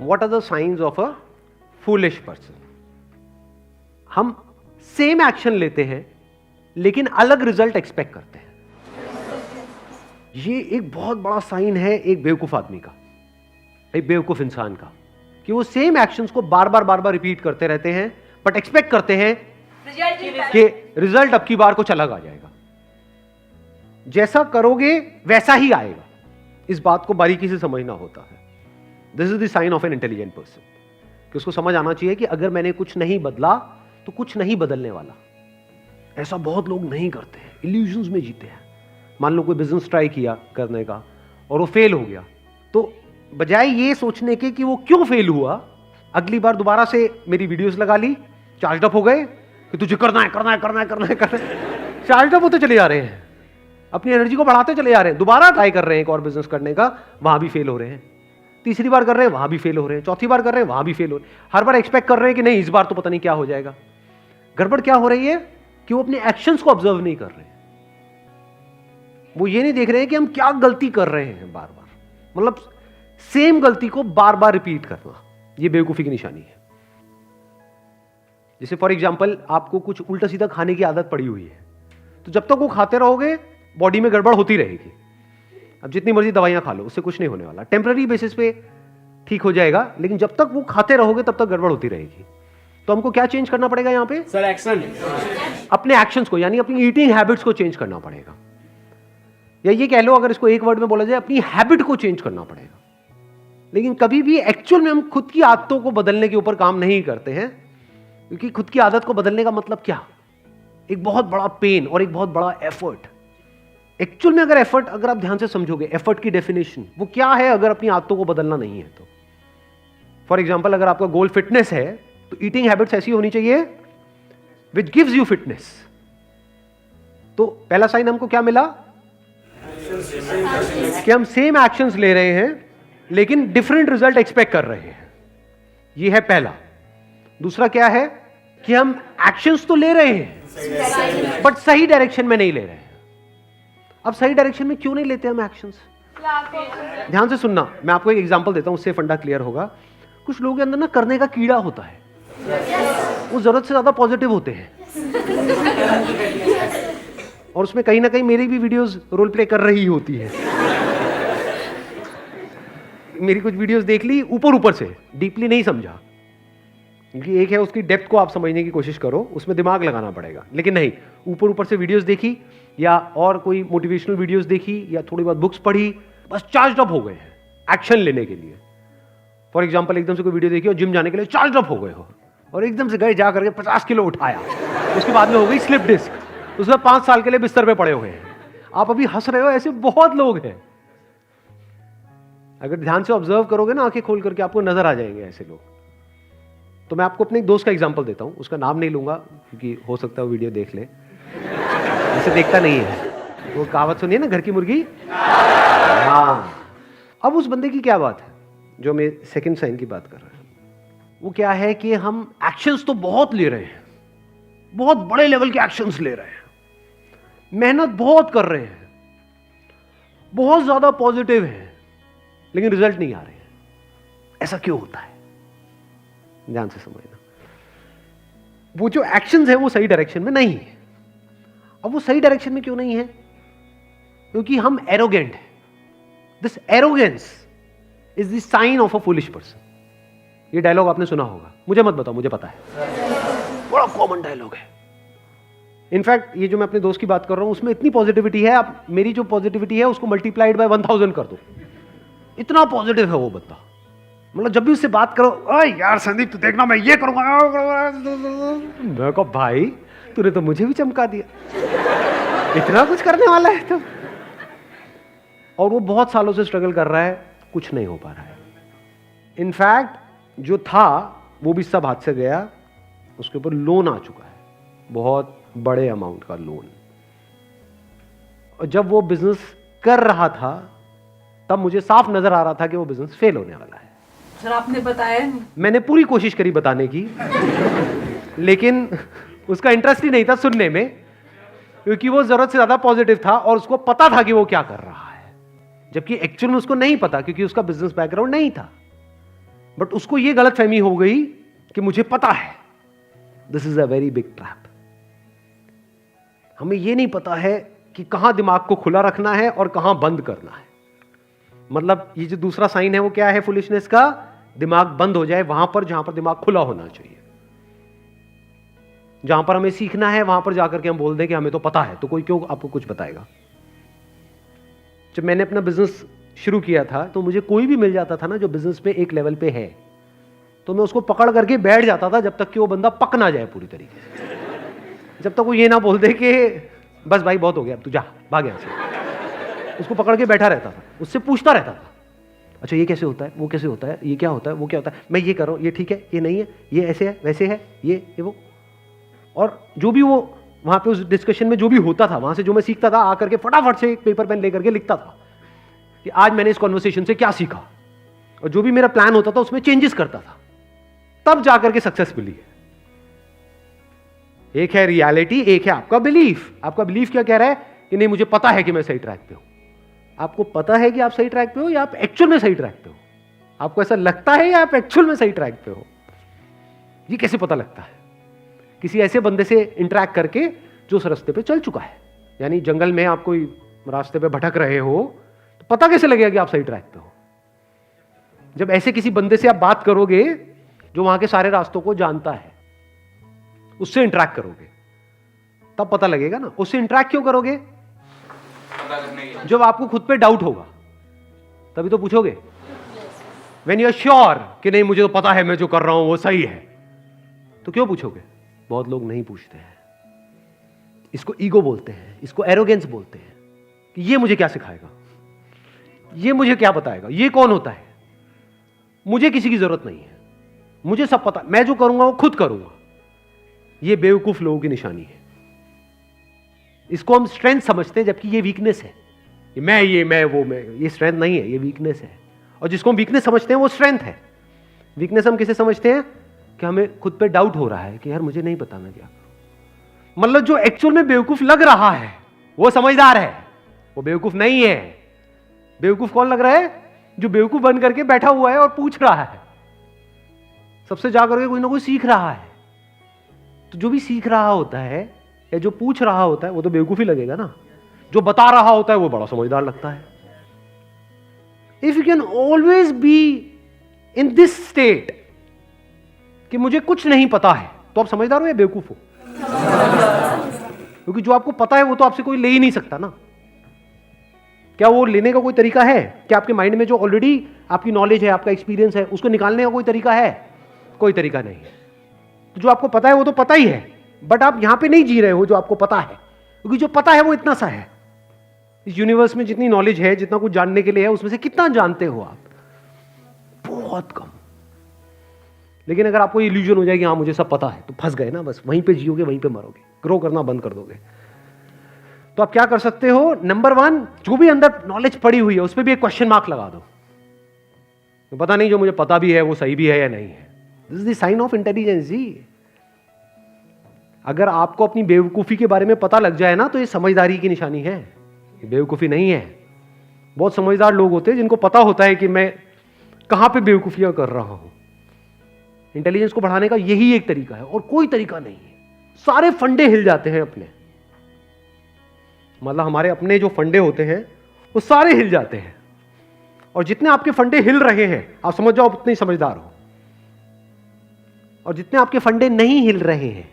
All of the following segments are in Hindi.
What are the science of a foolish person. हम सेम एक्शन लेते हैं लेकिन अलग रिजल्ट एक्सपेक्ट करते हैं। ये एक बहुत बड़ा साइन है एक बेवकूफ आदमी का, एक बेवकूफ इंसान का, कि वो सेम एक्शंस को बार बार रिपीट करते रहते हैं बट एक्सपेक्ट करते हैं कि रिजल्ट अब की बार कुछ अलग आ जाएगा। जैसा करोगे वैसा ही आएगा। इस बात को बारीकी से समझना होता है। This is the sign of an intelligent person, कि उसको समझ आना चाहिए कि अगर मैंने कुछ नहीं बदला तो कुछ नहीं बदलने वाला। ऐसा बहुत लोग नहीं करते हैं, इल्यूजन्स में जीते हैं। मान लो कोई बिजनेस ट्राई किया करने का और वो फेल हो गया, तो बजाय ये सोचने के कि वो क्यों फेल हुआ, अगली बार दोबारा से मेरी वीडियोस लगा ली, चार्ज अप हो गए कि तुझे करना है करना है करना है करना है करना है, चार्ज अप होते चले जा रहे हैं, अपनी एनर्जी को बढ़ाते चले जा रहे हैं। दोबारा ट्राई कर रहे हैं एक और बिजनेस करने का, वहां भी फेल हो रहे हैं। तीसरी बार कर रहे हैं, वहां भी फेल हो रहे हैं। चौथी बार कर रहे हैं, वहां भी फेल हो रहे हैं। हर बार एक्सपेक्ट कर रहे हैं कि नहीं इस बार तो पता नहीं क्या हो जाएगा। गड़बड़ क्या हो रही है कि वो अपने एक्शंस को ऑब्जर्व नहीं कर रहे हैं। वो ये नहीं देख रहे हैं कि हम क्या गलती कर रहे हैं बार बार, मतलब सेम गलती को बार बार रिपीट करना, ये बेवकूफी की निशानी है। जैसे फॉर एग्जांपल आपको कुछ उल्टा सीधा खाने की आदत पड़ी हुई है, तो जब तक वो खाते रहोगे बॉडी में गड़बड़ होती रहेगी। अब जितनी मर्जी दवाइयां खा लो, उससे कुछ नहीं होने वाला। टेम्पररी बेसिस पे ठीक हो जाएगा, लेकिन जब तक वो खाते रहोगे तब तक गड़बड़ होती रहेगी। तो हमको क्या चेंज करना पड़ेगा यहां पे? सर एक्शन, अपने एक्शंस को, यानी अपनी ईटिंग हैबिट्स को चेंज करना पड़ेगा। या ये कह लो, अगर इसको एक वर्ड में बोला जाए, अपनी हैबिट को चेंज करना पड़ेगा। लेकिन कभी भी एक्चुअल में हम खुद की आदतों को बदलने के ऊपर काम नहीं करते हैं, क्योंकि खुद की आदत को बदलने का मतलब क्या? एक बहुत बड़ा पेन और एक बहुत बड़ा एफर्ट। एक्चुअल में अगर एफर्ट, अगर आप ध्यान से समझोगे एफर्ट की डेफिनेशन वो क्या है, अगर अपनी आदतों को बदलना नहीं है तो। फॉर एग्जाम्पल, अगर आपका गोल फिटनेस है तो ईटिंग हैबिट्स ऐसी होनी चाहिए विच गिव्स यू फिटनेस। तो पहला साइन हमको क्या मिला कि हम सेम एक्शंस ले रहे हैं लेकिन डिफरेंट रिजल्ट एक्सपेक्ट कर रहे हैं। ये है पहला। दूसरा क्या है कि हम एक्शंस तो ले रहे हैं बट सही डायरेक्शन में नहीं ले रहे हैं। अब सही डायरेक्शन में क्यों नहीं लेते हम एक्शंस? ध्यान से सुनना, मैं आपको एक एग्जांपल देता हूं, उससे फंडा क्लियर होगा। कुछ लोगों के अंदर ना करने का कीड़ा होता है, वो जरूरत से ज्यादा पॉजिटिव होते हैं, और उसमें कहीं ना कहीं मेरी भी वीडियोस रोल प्ले कर रही होती है। मेरी कुछ वीडियोस देख ली ऊपर ऊपर से, डीपली नहीं समझा, क्योंकि एक है उसकी डेप्थ को आप समझने की कोशिश करो, उसमें दिमाग लगाना पड़ेगा। लेकिन नहीं, ऊपर ऊपर से वीडियोस देखी या और कोई मोटिवेशनल वीडियोस देखी या थोड़ी बहुत बुक्स पढ़ी, बस चार्ज अप हो गए हैं एक्शन लेने के लिए। फॉर एग्जांपल, एकदम से कोई वीडियो देखी और जिम जाने के लिए चार्ज अप हो गए हो, और एकदम से गए जा करके 50 किलो उठाया, उसके बाद में हो गई स्लिप डिस्क, उसके बाद 5 साल के लिए बिस्तर पे पड़े हुए हैं। आप अभी हंस रहे हो, ऐसे बहुत लोग हैं। अगर ध्यान से ऑब्जर्व करोगे ना, आंखें खोल करके, आपको नजर आ जाएंगे ऐसे लोग। तो मैं आपको अपने एक दोस्त का एग्जांपल देता हूं, उसका नाम नहीं लूंगा क्योंकि हो सकता है वो वीडियो देख ले, ऐसे देखता नहीं है। वो कहावत सुनिए ना, घर की मुर्गी। हाँ, अब उस बंदे की क्या बात है जो मैं सेकंड साइन की बात कर रहा हूं? वो क्या है कि हम एक्शंस तो बहुत ले रहे हैं, बहुत बड़े लेवल के एक्शंस ले रहे हैं, मेहनत बहुत कर रहे हैं, बहुत ज्यादा पॉजिटिव है, लेकिन रिजल्ट नहीं आ रहे हैं। ऐसा क्यों होता है? ध्यान से समझना। वो जो एक्शंस है वो सही डायरेक्शन में नहीं है। अब वो सही डायरेक्शन में क्यों नहीं है? क्योंकि हम एरोगेंट हैं। This arrogance is the sign of a foolish person. ये डायलॉग आपने सुना होगा, मुझे मत बताओ, मुझे पता है, बड़ा कॉमन डायलॉग है। इनफैक्ट ये जो मैं अपने दोस्त की बात कर रहा हूं उसमें इतनी पॉजिटिविटी है, आप मेरी जो पॉजिटिविटी है उसको मल्टीप्लाइड बाय 1000 कर दो, इतना पॉजिटिव है वो बंदा। मतलब जब भी उससे बात करो, ओए यार संदीप तू देखना मैं ये करूंगा, मैं कहा भाई तूने तो मुझे भी चमका दिया, इतना कुछ करने वाला है तो। और वो बहुत सालों से स्ट्रगल कर रहा है, कुछ नहीं हो पा रहा है। इनफैक्ट जो था वो भी सब हाथ से गया, उसके ऊपर लोन आ चुका है, बहुत बड़े अमाउंट का लोन। और जब वो बिजनेस कर रहा था तब मुझे साफ नजर आ रहा था कि वो बिजनेस फेल होने वाला है। सर आपने बताया नहीं। मैंने पूरी कोशिश करी बताने की, लेकिन उसका इंटरेस्ट ही नहीं था सुनने में, क्योंकि वो जरूरत से ज्यादा पॉजिटिव था और उसको पता था कि वो क्या कर रहा है, जबकि एक्चुअल में उसको नहीं पता, क्योंकि उसका बिजनेस बैकग्राउंड नहीं था। बट उसको यह गलतफहमी हो गई कि मुझे पता है। This is a very big trap. हमें यह नहीं पता है कि कहां दिमाग को खुला रखना है और कहां बंद करना है। मतलब ये जो दूसरा साइन है वो क्या है फुलिशनेस का? दिमाग बंद हो जाए वहां पर जहां पर दिमाग खुला होना चाहिए। जहां पर हमें सीखना है वहां पर जाकर के हम बोल दें कि हमें तो पता है, तो कोई क्यों आपको कुछ बताएगा? जब मैंने अपना बिजनेस शुरू किया था तो मुझे कोई भी मिल जाता था ना जो बिजनेस पे एक लेवल पे है, तो मैं उसको पकड़ करके बैठ जाता था जब तक कि वो बंदा पक ना जाए पूरी तरीके से। जब तक वो ये ना बोल दे कि बस भाई बहुत हो गया, अब तू जा, भाग यहां से। उसको पकड़ के बैठा रहता था, उससे पूछता रहता था, अच्छा ये कैसे होता है, वो कैसे होता है, ये क्या होता है, वो क्या होता है, मैं ये कर रहा हूं, ये ठीक है, ये नहीं है, ये ऐसे है, वैसे है, ये वो। और जो भी वो वहां पे उस डिस्कशन में जो भी होता था, वहां से जो मैं सीखता था, आकर के फटाफट से एक पेपर पेन लेकर के लिखता था कि आज मैंने इस कॉन्वर्सेशन से क्या सीखा, और जो भी मेरा प्लान होता था उसमें चेंजेस करता था, तब जाकर के सक्सेस मिली है। एक है रियलिटी, एक है आपका बिलीफ। आपका बिलीफ क्या कह रहा है कि नहीं मुझे पता है कि मैं सही ट्रैक पे हूं। आपको पता है कि आप सही ट्रैक पे हो या आप एक्चुअल में सही ट्रैक पे हो? आपको ऐसा लगता है या आप एक्चुअल में सही ट्रैक पे हो? ये कैसे पता लगता है? किसी ऐसे बंदे से इंटरैक्ट करके जो उस रास्ते पे चल चुका है। यानी जंगल में आप कोई रास्ते पे भटक रहे हो तो पता कैसे लगेगा कि आप सही ट्रैक पे हो? जब ऐसे किसी बंदे से आप बात करोगे जो वहां के सारे रास्तों को जानता है, उससे इंटरैक्ट करोगे तब पता लगेगा ना। उससे इंटरैक्ट क्यों करोगे? जब आपको खुद पे डाउट होगा तभी तो पूछोगे। व्हेन यू आर श्योर कि नहीं मुझे तो पता है मैं जो कर रहा हूं वो सही है, तो क्यों पूछोगे? बहुत लोग नहीं पूछते हैं। इसको ईगो बोलते हैं, इसको एरोगेंस बोलते हैं कि ये मुझे क्या सिखाएगा, ये मुझे क्या बताएगा, ये कौन होता है, मुझे किसी की जरूरत नहीं है, मुझे सब पता, मैं जो करूंगा वो खुद करूंगा। ये बेवकूफ लोगों की निशानी है। इसको हम स्ट्रेंथ समझते हैं जबकि ये वीकनेस है। मैं वो मैं, ये स्ट्रेंथ नहीं है, ये वीकनेस है। और जिसको हम वीकनेस समझते हैं वो स्ट्रेंथ है। वीकनेस हम किसे समझते हैं? कि हमें खुद पे डाउट हो रहा है कि यार मुझे नहीं पता मैं क्या करूं। मतलब जो एक्चुअल में बेवकूफ लग रहा है वो समझदार है, वो बेवकूफ नहीं है। बेवकूफ कौन लग रहा है? जो बेवकूफ बन करके बैठा हुआ है और पूछ रहा है, सबसे जाकर के कोई ना कोई सीख रहा है। तो जो भी सीख रहा होता है या जो पूछ रहा होता है वो तो बेवकूफ ही लगेगा ना। जो बता रहा होता है वो बड़ा समझदार लगता है। If you can always be in this state कि मुझे कुछ नहीं पता है, तो आप समझदार हो या बेवकूफ हो? क्योंकि जो आपको पता है वो तो आपसे कोई ले ही नहीं सकता ना। क्या वो लेने का कोई तरीका है? क्या आपके माइंड में जो ऑलरेडी आपकी नॉलेज है, आपका एक्सपीरियंस है, उसको निकालने का कोई तरीका है? कोई तरीका नहीं है। तो जो आपको पता है वो तो पता ही है, बट आप यहां पे नहीं जी रहे हो जो आपको पता है। क्योंकि जो पता है वो इतना सा है। इस यूनिवर्स में जितनी नॉलेज है, जितना कुछ जानने के लिए है, उसमें से कितना जानते हो आप? बहुत कम। लेकिन अगर आपको इल्यूजन हो जाएगी हाँ मुझे सब पता है, तो फंस गए ना, बस वहीं पे जियोगे, वहीं पे मरोगे, ग्रो करना बंद कर दोगे। तो आप क्या कर सकते हो? नंबर 1, जो भी अंदर नॉलेज पड़ी हुई है उस पर भी एक क्वेश्चन मार्क लगा दो। तो पता नहीं जो मुझे पता भी है वो सही भी है या नहीं है। This is the sign of intelligence जी। अगर आपको अपनी बेवकूफी के बारे में पता लग जाए ना तो ये समझदारी की निशानी है, ये बेवकूफी नहीं है। बहुत समझदार लोग होते हैं जिनको पता होता है कि मैं कहां पे बेवकूफियां कर रहा हूं। इंटेलिजेंस को बढ़ाने का यही एक तरीका है और कोई तरीका नहीं है। सारे फंडे हिल जाते हैं अपने, मतलब हमारे अपने जो फंडे होते हैं वो सारे हिल जाते हैं। और जितने आपके फंडे हिल रहे हैं आप समझ जाओ उतने ही समझदार हो। और जितने आपके फंडे नहीं हिल रहे हैं,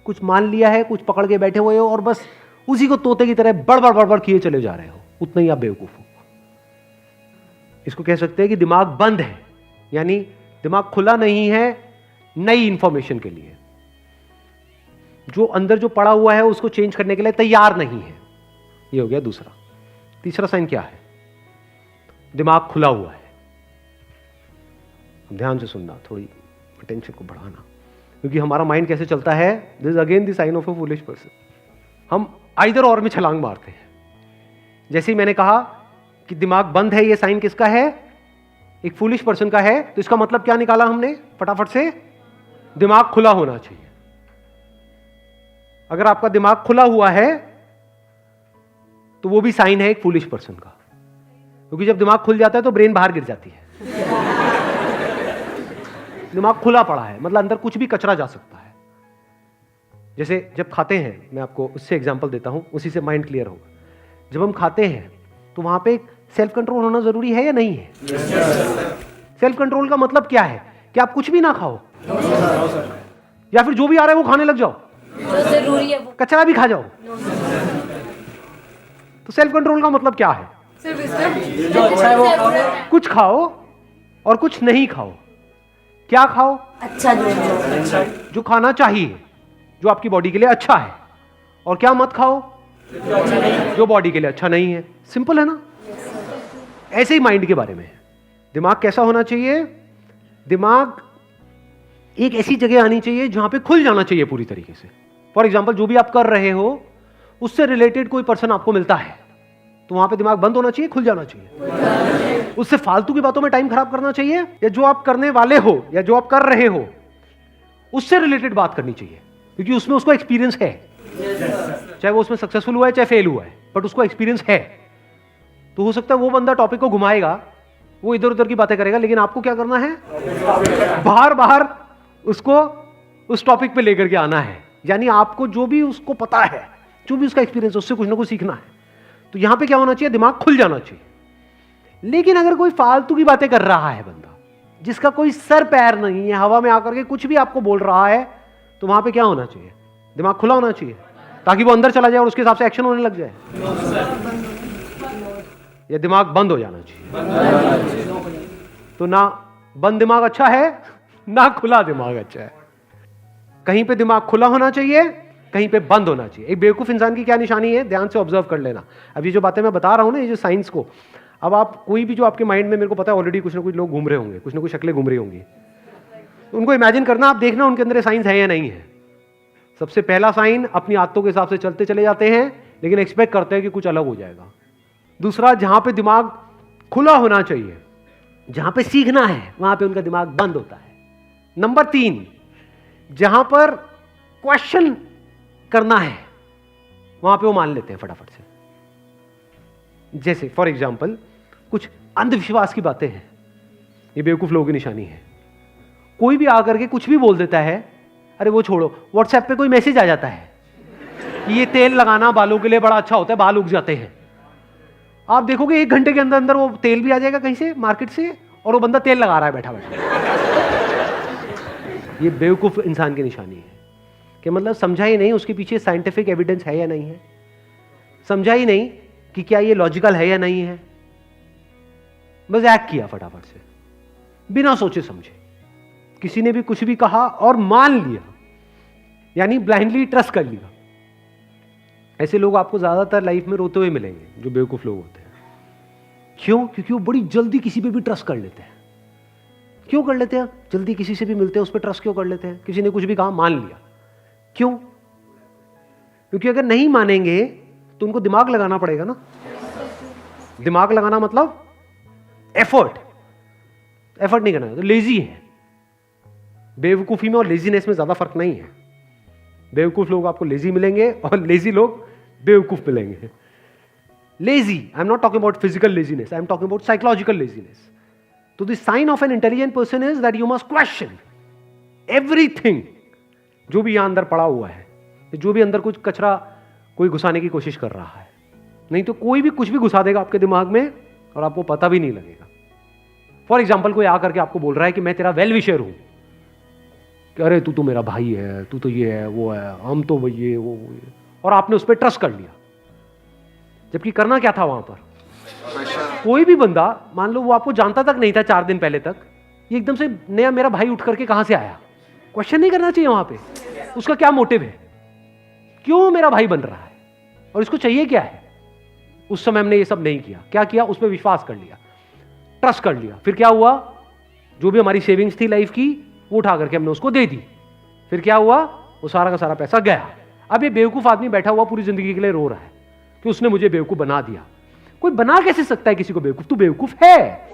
कुछ मान लिया है, कुछ पकड़ के बैठे हुए हो और बस उसी को तोते की तरह बड़बड़ बड़बड़ किए चले जा रहे हो, उतना ही आप बेवकूफ हो। इसको कह सकते हैं कि दिमाग बंद है, यानी दिमाग खुला नहीं है नई इंफॉर्मेशन के लिए। जो अंदर जो पड़ा हुआ है उसको चेंज करने के लिए तैयार नहीं है। ये हो गया दूसरा। तीसरा साइन क्या है? दिमाग खुला हुआ है। ध्यान से सुनना, थोड़ी अटेंशन को बढ़ाना, क्योंकि हमारा माइंड कैसे चलता है, this is again the sign of a foolish person. हम आइदर और में छलांग मारते हैं। जैसे ही मैंने कहा कि दिमाग बंद है, ये साइन किसका है? एक फूलिश पर्सन का है। तो इसका मतलब क्या निकाला हमने फटाफट से? दिमाग खुला होना चाहिए। अगर आपका दिमाग खुला हुआ है तो वो भी साइन है एक फूलिश पर्सन का, क्योंकि जब दिमाग खुल जाता है तो ब्रेन बाहर गिर जाती है। दिमाग खुला पड़ा है, मतलब अंदर कुछ भी कचरा जा सकता है। जैसे जब खाते हैं, मैं आपको उससे एग्जांपल देता हूं, उसी से माइंड क्लियर होगा। जब हम खाते हैं तो वहां पे सेल्फ कंट्रोल होना जरूरी है या नहीं है? सेल्फ कंट्रोल का मतलब क्या है कि आप कुछ भी ना खाओ, या फिर जो भी आ रहा है वो खाने लग जाओ, जो जरूरी है वो। कचरा भी खा जाओ। तो सेल्फ कंट्रोल का मतलब क्या है? सिर्फ इसमें कुछ खाओ और कुछ नहीं खाओ। क्या खाओ? अच्छा जो खाना चाहिए, जो आपकी बॉडी के लिए अच्छा है। और क्या मत खाओ? जो बॉडी के लिए अच्छा नहीं है। सिंपल है ना? ऐसे ही माइंड के बारे में है। दिमाग कैसा होना चाहिए? दिमाग एक ऐसी जगह आनी चाहिए जहां पे खुल जाना चाहिए पूरी तरीके से। फॉर एग्जाम्पल, जो भी आप कर रहे हो उससे रिलेटेड कोई पर्सन आपको मिलता है तो वहां पे दिमाग बंद होना चाहिए, खुल जाना चाहिए। उससे फालतू की बातों में टाइम खराब करना चाहिए, या जो आप करने वाले हो या जो आप कर रहे हो उससे रिलेटेड बात करनी चाहिए, क्योंकि उसमें उसको एक्सपीरियंस है। चाहे वो उसमें सक्सेसफुल हुआ है चाहे फेल हुआ है, बट उसको एक्सपीरियंस है। तो हो सकता है वो बंदा टॉपिक को घुमाएगा, वो इधर उधर की बातें करेगा, लेकिन आपको क्या करना है? बाहर बाहर उसको उस टॉपिक पे लेकर के आना है। यानी आपको जो भी उसको पता है, जो भी उसका एक्सपीरियंस है, उससे कुछ ना कुछ सीखना है। तो यहां पे क्या होना चाहिए? दिमाग खुल जाना चाहिए। लेकिन अगर कोई फालतू की बातें कर रहा है बंदा, जिसका कोई सर पैर नहीं है, हवा में आकर के कुछ भी आपको बोल रहा है, तो वहां पे क्या होना चाहिए? दिमाग खुला होना चाहिए, ताकि वो अंदर चला जाए और उसके हिसाब से एक्शन होने लग जाए। या दिमाग बंद हो जाना चाहिए। तो ना बंद दिमाग अच्छा है, ना खुला दिमाग अच्छा है। कहीं पे दिमाग खुला होना चाहिए, कहीं पे बंद होना चाहिए। एक बेवकूफ इंसान की क्या निशानी है? ध्यान से ऑब्जर्व कर लेना। अब ये जो बातें मैं बता रहा हूं ना, ये जो साइंस को, अब आप कोई भी जो आपके माइंड में, मेरे को पता है ऑलरेडी कुछ ना कुछ लोग घूम रहे होंगे, कुछ ना कुछ शक्लें घूम रही होंगी, उनको इमेजिन करना, आप देखना उनके अंदर साइंस है या नहीं है। सबसे पहला साइन, अपनी आदतों के हिसाब से चलते चले जाते हैं, लेकिन एक्सपेक्ट करते हैं कि कुछ अलग हो जाएगा। दूसरा, जहां पे दिमाग खुला होना चाहिए, जहां पे सीखना है, वहां पे उनका दिमाग बंद होता है। नंबर 3, जहां पर क्वेश्चन करना है, वहां पे वो मान लेते हैं फटाफट से। जैसे फॉर एग्जाम्पल, कुछ अंधविश्वास की बातें हैं, ये बेवकूफ लोगों की निशानी है। कोई भी आकर के कुछ भी बोल देता है, अरे वो छोड़ो, व्हाट्सएप पे कोई मैसेज आ जाता है कि ये तेल लगाना बालों के लिए बड़ा अच्छा होता है, बाल उग जाते हैं। आप देखोगे 1 घंटे के अंदर अंदर वो तेल भी आ जाएगा कहीं से, मार्केट से, और वो बंदा तेल लगा रहा है बैठा बैठा। ये बेवकूफ इंसान की निशानी है कि मतलब समझा ही नहीं उसके पीछे साइंटिफिक एविडेंस है या नहीं है, समझा ही नहीं कि क्या ये लॉजिकल है या नहीं है, बस एक्ट किया फटाफट से, बिना सोचे समझे। किसी ने भी कुछ भी कहा और मान लिया, यानी ब्लाइंडली ट्रस्ट कर लिया। ऐसे लोग आपको ज्यादातर लाइफ में रोते हुए मिलेंगे, जो बेवकूफ लोग होते हैं। क्यों? क्योंकि वो बड़ी जल्दी किसी पे भी ट्रस्ट कर लेते हैं। क्यों कर लेते हैं? जल्दी किसी से भी मिलते हैं, उस पर ट्रस्ट क्यों कर लेते हैं? किसी ने कुछ भी कहा, मान लिया। क्यों? क्योंकि अगर नहीं मानेंगे तो उनको दिमाग लगाना पड़ेगा ना। दिमाग लगाना मतलब एफर्ट नहीं करना, तो लेजी है। बेवकूफी में और लेजीनेस में ज्यादा फर्क नहीं है। बेवकूफ लोग आपको लेजी मिलेंगे और लेजी लोग बेवकूफ मिलेंगे। Lazy, I am not talking about physical laziness, I am talking about psychological laziness. तो the sign of an intelligent person is that you must question everything, जो भी यहां अंदर पड़ा हुआ है, जो भी अंदर कुछ कचरा कोई घुसाने की कोशिश कर रहा है। नहीं तो कोई भी कुछ भी घुसा देगा आपके दिमाग में और आपको पता भी नहीं लगेगा। फॉर एग्जाम्पल, कोई आकर के आपको बोल रहा है कि मैं तेरा वेल विशर हूं, कि अरे तू तो मेरा भाई है, तू तो ये है वो है, हम तो ये वो ये, और आपने उस पर ट्रस्ट कर लिया। जबकि करना क्या था वहां पर? कोई भी बंदा, मान लो वो आपको जानता तक नहीं था 4 दिन पहले तक, ये एकदम से नया मेरा भाई उठ करके कहां से आया? क्वेश्चन नहीं करना चाहिए वहां पे, उसका क्या मोटिव है, क्यों मेरा भाई बन रहा है और इसको चाहिए क्या है। उस समय हमने ये सब नहीं किया। क्या किया? उस पर विश्वास कर लिया, ट्रस्ट कर लिया। फिर क्या हुआ? जो भी हमारी सेविंग्स थी लाइफ की, वो उठा करके हमने उसको दे दी। फिर क्या हुआ? वो सारा का सारा पैसा गया। अब ये बेवकूफ आदमी बैठा हुआ पूरी जिंदगी के लिए रो रहा है कि उसने मुझे बेवकूफ बना दिया। कोई बना कैसे सकता है किसी को बेवकूफ? तू बेवकूफ है।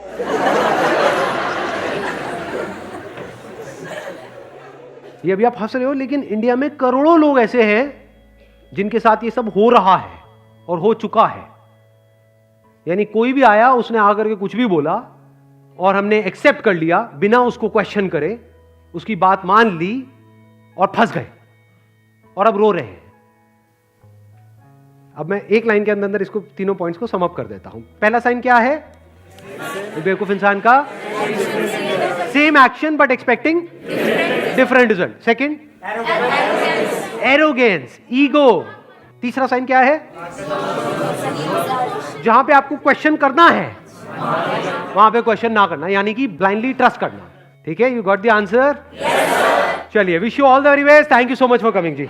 ये अभी आप हंस रहे हो, लेकिन इंडिया में करोड़ों लोग ऐसे हैं जिनके साथ ये सब हो रहा है और हो चुका है। यानी कोई भी आया, उसने आकर के कुछ भी बोला और हमने एक्सेप्ट कर लिया बिना उसको क्वेश्चन करे, उसकी बात मान ली और फंस गए और अब रो रहे हैं। अब मैं एक लाइन के अंदर अंदर इसको तीनों पॉइंट्स को सम अप कर देता हूं। पहला साइन क्या है बेवकूफ इंसान का? Same action but expecting different result. Second arrogance, ego. तीसरा साइन क्या है? जहां पे आपको क्वेश्चन करना है वहां पे क्वेश्चन ना करना, यानी कि ब्लाइंडली ट्रस्ट करना। ठीक है, यू गॉट द आंसर? चलिए, wish you all the very best. Thank you so much for coming ji.